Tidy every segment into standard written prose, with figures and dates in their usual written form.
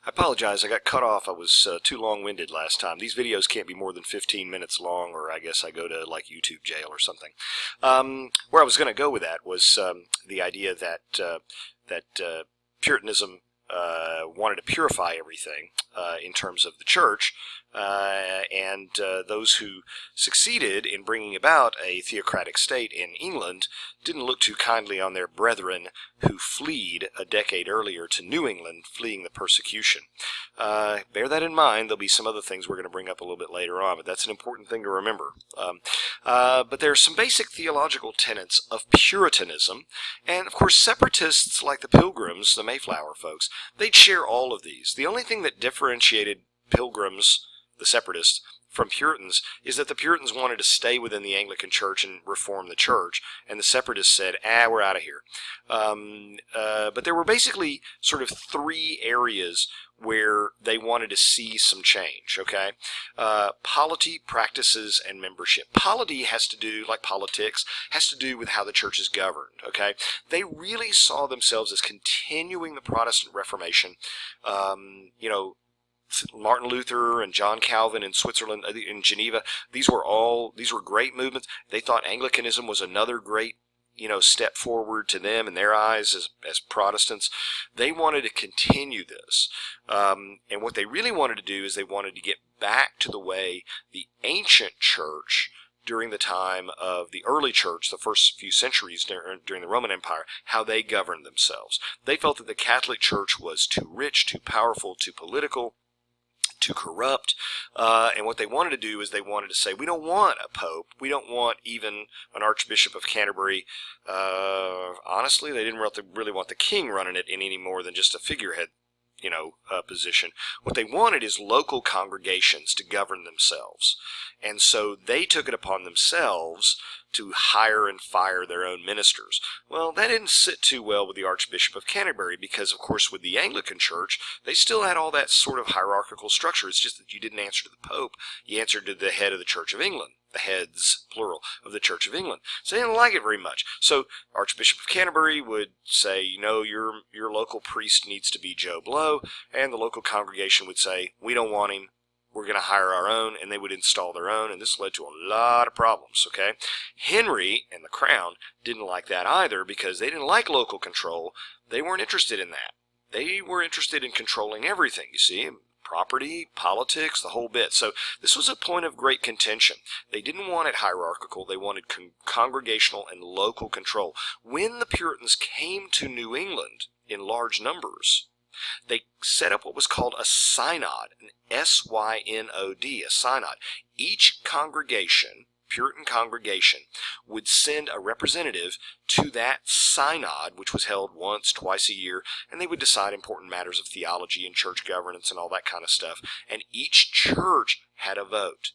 I apologize, I got cut off. I was too long-winded last time. These videos can't be more than 15 minutes long, or I guess I go to like YouTube jail or something. Where I was going to go with that was the idea that Puritanism wanted to purify everything in terms of the church, and those who succeeded in bringing about a theocratic state in England didn't look too kindly on their brethren who fled a decade earlier to New England, fleeing the persecution. Bear that in mind. There'll be some other things we're going to bring up a little bit later on, but that's an important thing to remember. But there are some basic theological tenets of Puritanism, and of course separatists like the Pilgrims, the Mayflower folks, they'd share all of these. The only thing that differentiated Pilgrims, the separatists, from Puritans is that the Puritans wanted to stay within the Anglican Church and reform the church, and the separatists said, we're out of here. But there were basically sort of three areas where they wanted to see some change, okay? Polity, practices, and membership. Polity has to do, like politics, has to do with how the church is governed, okay? They really saw themselves as continuing the Protestant Reformation. Martin Luther and John Calvin in Switzerland, in Geneva, these were great movements. They thought Anglicanism was another great step forward to them in their eyes as Protestants. They wanted to continue this. And what they really wanted to do is they wanted to get back to the way the ancient church during the time of the early church, the first few centuries during the Roman Empire, how they governed themselves. They felt that the Catholic Church was too rich, too powerful, too political, too corrupt, and what they wanted to do is they wanted to say, we don't want a pope, we don't want even an Archbishop of Canterbury. Honestly, they didn't really want the king running it in any more than just a figurehead position. What they wanted is local congregations to govern themselves. And so they took it upon themselves to hire and fire their own ministers. Well, that didn't sit too well with the Archbishop of Canterbury because, of course, with the Anglican Church, they still had all that sort of hierarchical structure. It's just that you didn't answer to the Pope. You answered to the head of the Church of England. The heads, plural, of the Church of England. So they didn't like it very much. So Archbishop of Canterbury would say, your local priest needs to be Joe Blow, and the local congregation would say, we don't want him, we're going to hire our own, and they would install their own, and this led to a lot of problems, okay? Henry and the Crown didn't like that either because they didn't like local control. They weren't interested in that. They were interested in controlling everything, you see, property, politics, the whole bit. So this was a point of great contention. They didn't want it hierarchical. They wanted congregational and local control. When the Puritans came to New England in large numbers, they set up what was called a synod, an S-Y-N-O-D, a synod. Each congregation, Puritan congregation, would send a representative to that synod, which was held once, twice a year, and they would decide important matters of theology and church governance and all that kind of stuff. And each church had a vote.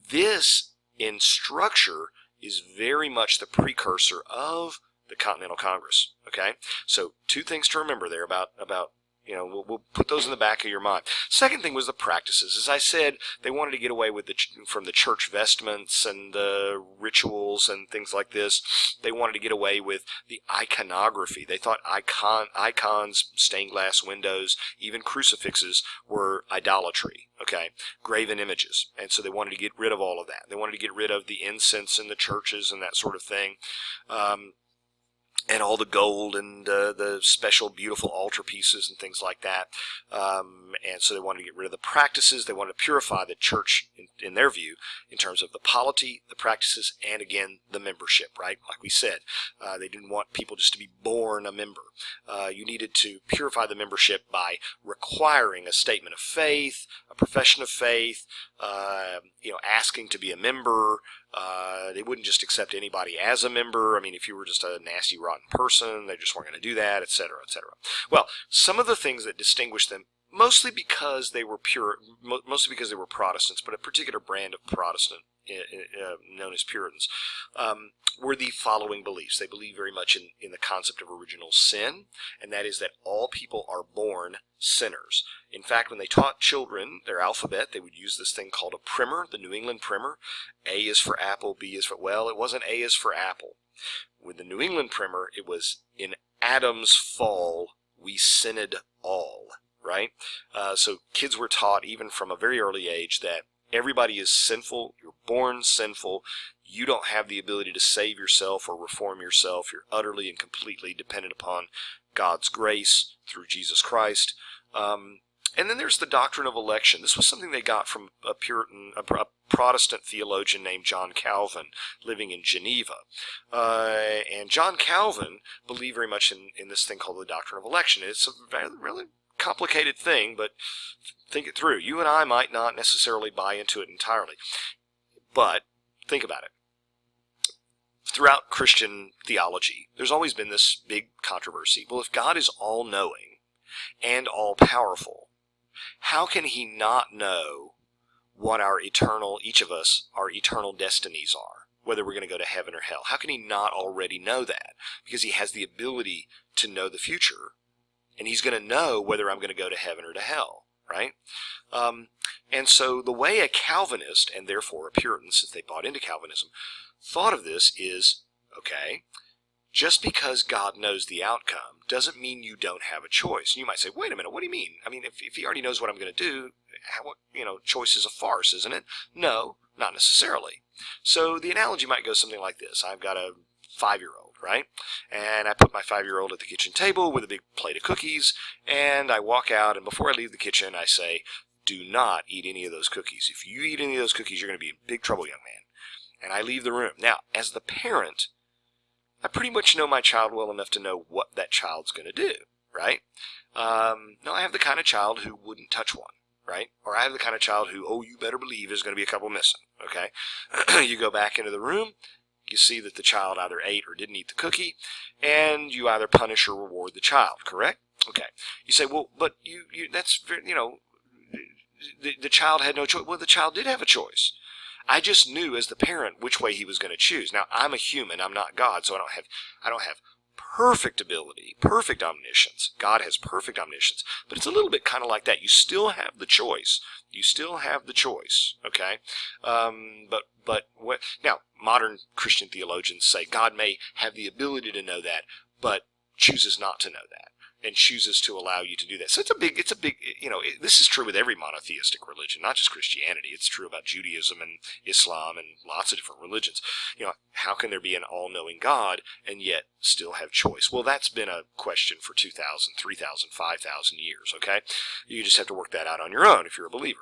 This, in structure, is very much the precursor of the Continental Congress. Okay, so two things to remember there about we'll put those in the back of your mind. Second thing was the practices. As I said, they wanted to get away with from the church vestments and the rituals and things like this. They wanted to get away with the iconography. They thought icons, stained glass windows, even crucifixes were idolatry. Okay, graven images. And so they wanted to get rid of all of that. They wanted to get rid of the incense in the churches and that sort of thing. And all the gold and the special beautiful altar pieces and things like that. And so they wanted to get rid of the practices. They wanted to purify the church, in their view, in terms of the polity, the practices, and again, the membership, right? Like we said, they didn't want people just to be born a member. You needed to purify the membership by requiring a statement of faith, a profession of faith, asking to be a member. They wouldn't just accept anybody as a member. I mean, if you were just a nasty, rotten person, they just weren't going to do that, etc., etc. Well, some of the things that distinguished them, mostly because they were Protestants, but a particular brand of Protestant known as Puritans, were the following beliefs. They believe very much in the concept of original sin, and that is that all people are born sinners. In fact, when they taught children their alphabet, they would use this thing called a primer, the New England primer. A is for apple, B is for, well, it wasn't A is for apple. With the New England primer, it was in Adam's fall we sinned all, right? So kids were taught even from a very early age that everybody is sinful. You're born sinful. You don't have the ability to save yourself or reform yourself. You're utterly and completely dependent upon God's grace through Jesus Christ. And then there's the doctrine of election. This was something they got from a Protestant theologian named John Calvin, living in Geneva. And John Calvin believed very much in this thing called the doctrine of election. It's a really complicated thing, but think it through. You and I might not necessarily buy into it entirely, but think about it. Throughout Christian theology, there's always been this big controversy. Well, if God is all-knowing and all-powerful, how can he not know what each of us, our eternal destinies are, whether we're going to go to heaven or hell? How can he not already know that? Because he has the ability to know the future, and he's going to know whether I'm going to go to heaven or to hell, right? And so the way a Calvinist, and therefore a Puritan, since they bought into Calvinism, thought of this is, okay, just because God knows the outcome doesn't mean you don't have a choice. And you might say, wait a minute, what do you mean? I mean, if he already knows what I'm going to do, choice is a farce, isn't it? No, not necessarily. So the analogy might go something like this. I've got a 5-year-old, right? And I put my 5-year-old at the kitchen table with a big plate of cookies, and I walk out, and before I leave the kitchen, I say, do not eat any of those cookies. If you eat any of those cookies, you're going to be in big trouble, young man. And I leave the room. Now, as the parent, I pretty much know my child well enough to know what that child's going to do, right? Now, I have the kind of child who wouldn't touch one, right? Or I have the kind of child who, you better believe there's going to be a couple missing, okay? You go back into the room, you see that the child either ate or didn't eat the cookie, and you either punish or reward the child, correct? Okay. You say, well, but that's, the child had no choice. Well, the child did have a choice. I just knew as the parent which way he was going to choose. Now, I'm a human. I'm not God, so I don't have perfect ability, perfect omniscience. God has perfect omniscience. But it's a little bit kind of like that. You still have the choice. You still have the choice, okay? Now, modern Christian theologians say God may have the ability to know that, but chooses not to know that, and chooses to allow you to do that. So it's a big, this is true with every monotheistic religion, not just Christianity. It's true about Judaism and Islam and lots of different religions. How can there be an all-knowing God and yet still have choice? Well, that's been a question for 2,000, 3,000, 5,000 years, okay? You just have to work that out on your own if you're a believer.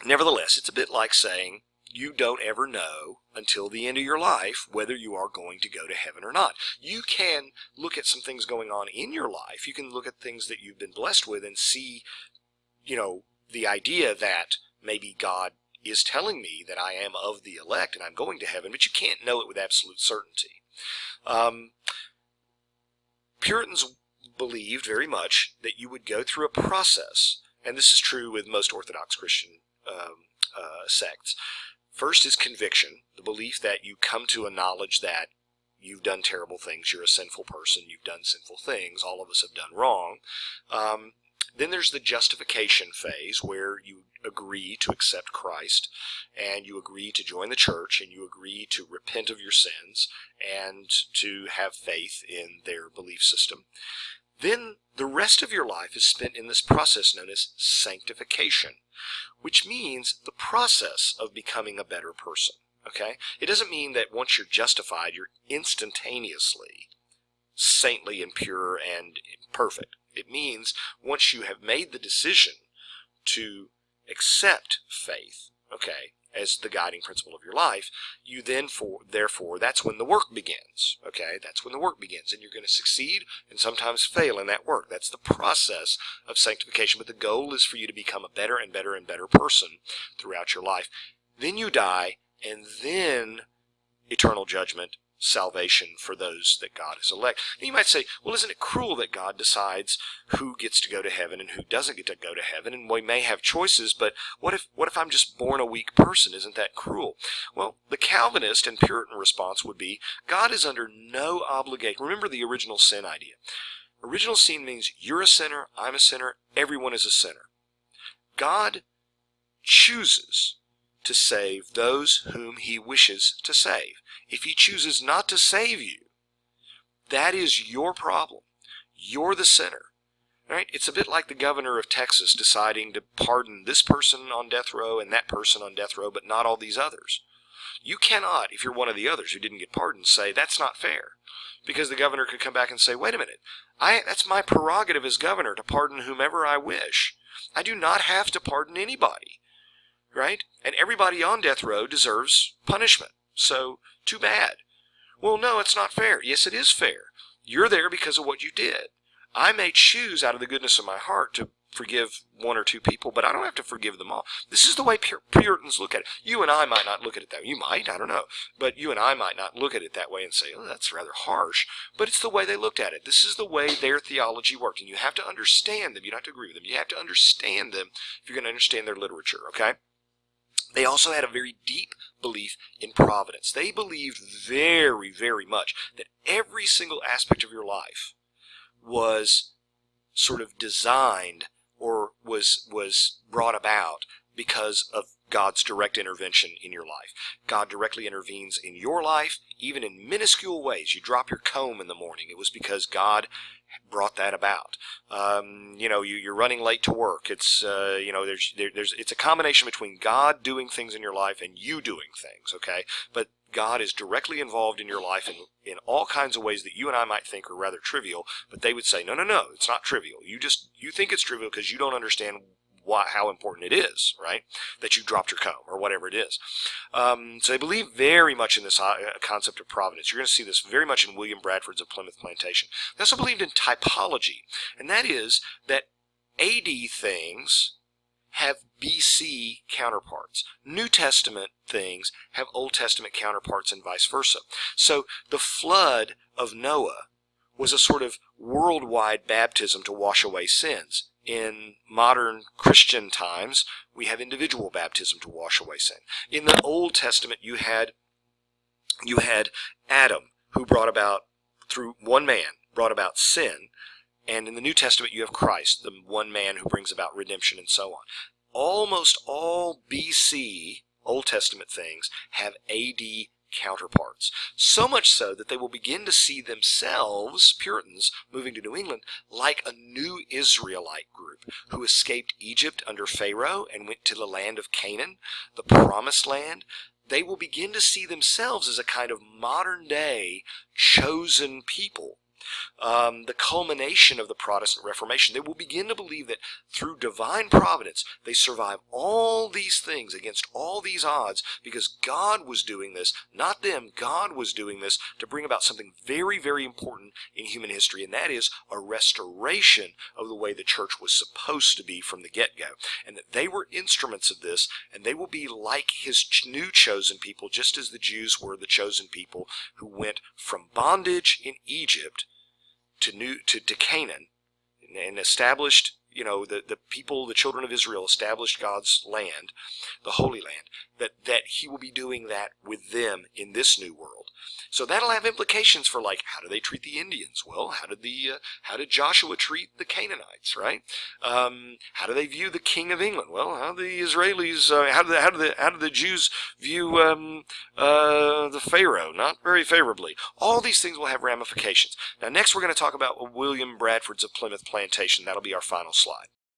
Nevertheless, it's a bit like saying, you don't ever know until the end of your life whether you are going to go to heaven or not. You can look at some things going on in your life. You can look at things that you've been blessed with and see, the idea that maybe God is telling me that I am of the elect and I'm going to heaven, but you can't know it with absolute certainty. Puritans believed very much that you would go through a process, and this is true with most Orthodox Christian sects. First is conviction, the belief that you come to a knowledge that you've done terrible things, you're a sinful person, you've done sinful things, all of us have done wrong. Then there's the justification phase where you agree to accept Christ, and you agree to join the church, and you agree to repent of your sins, and to have faith in their belief system. Then the rest of your life is spent in this process known as sanctification, which means the process of becoming a better person, okay? It doesn't mean that once you're justified, you're instantaneously saintly and pure and perfect. It means once you have made the decision to accept faith, okay, as the guiding principle of your life, you therefore, that's when the work begins, okay? That's when the work begins, and you're going to succeed and sometimes fail in that work. That's the process of sanctification, but the goal is for you to become a better and better and better person throughout your life. Then you die, and then eternal judgment, salvation for those that God has elected. And you might say, well, isn't it cruel that God decides who gets to go to heaven and who doesn't get to go to heaven? And we may have choices, but what if I'm just born a weak person? Isn't that cruel? Well, the Calvinist and Puritan response would be, God is under no obligation. Remember the original sin idea. Original sin means you're a sinner, I'm a sinner, everyone is a sinner. God chooses to save those whom he wishes to save. If he chooses not to save you, that is your problem. You're the sinner. Right? It's a bit like the governor of Texas deciding to pardon this person on death row and that person on death row, but not all these others. You cannot, if you're one of the others who didn't get pardoned, say that's not fair. Because the governor could come back and say, wait a minute, that's my prerogative as governor to pardon whomever I wish. I do not have to pardon anybody. Right? And everybody on death row deserves punishment. So, too bad. Well, no, it's not fair. Yes, it is fair. You're there because of what you did. I may choose out of the goodness of my heart to forgive one or two people, but I don't have to forgive them all. This is the way Puritans look at it. You and I might not look at it that way. You might, I don't know. But you and I might not look at it that way and say, oh, that's rather harsh. But it's the way they looked at it. This is the way their theology worked. And you have to understand them. You don't have to agree with them. You have to understand them if you're going to understand their literature, okay? They also had a very deep belief in providence. They believed very, very much that every single aspect of your life was sort of designed or was brought about because of God's direct intervention in your life. God directly intervenes in your life, even in minuscule ways. You drop your comb in the morning. It was because God brought that about. You're running late to work. It's it's a combination between God doing things in your life and you doing things. Okay, but God is directly involved in your life in all kinds of ways that you and I might think are rather trivial, but they would say, no, it's not trivial. You think it's trivial because you don't understand how important it is, right? That you dropped your comb or whatever it is. So they believe very much in this concept of providence. You're going to see this very much in William Bradford's of Plymouth Plantation. They also believed in typology, and that is that AD things have BC counterparts. New Testament things have Old Testament counterparts and vice versa. So the flood of Noah was a sort of worldwide baptism to wash away sins. In modern Christian times, we have individual baptism to wash away sin. In the Old Testament, you had Adam, who brought about, through one man, brought about sin. And in the New Testament, you have Christ, the one man who brings about redemption and so on. Almost all BC Old Testament things have AD counterparts. So much so that they will begin to see themselves, Puritans, moving to New England, like a new Israelite group who escaped Egypt under Pharaoh and went to the land of Canaan, the promised land. They will begin to see themselves as a kind of modern-day chosen people. The culmination of the Protestant Reformation. They will begin to believe that through divine providence, they survive all these things against all these odds because God was doing this, not them. God was doing this to bring about something very, very important in human history, and that is a restoration of the way the church was supposed to be from the get-go, and that they were instruments of this, and they will be like his new chosen people, just as the Jews were the chosen people who went from bondage in Egypt to Canaan and established, the people, the children of Israel established God's land, the Holy Land, that he will be doing that with them in this new world. So that'll have implications for, like, how do they treat the Indians? Well, how did Joshua treat the Canaanites, right? How do they view the King of England? Well, how do the Israelis, how do the Jews view the Pharaoh? Not very favorably. All these things will have ramifications. Now, next we're going to talk about William Bradford's of Plymouth Plantation. That'll be our final slide.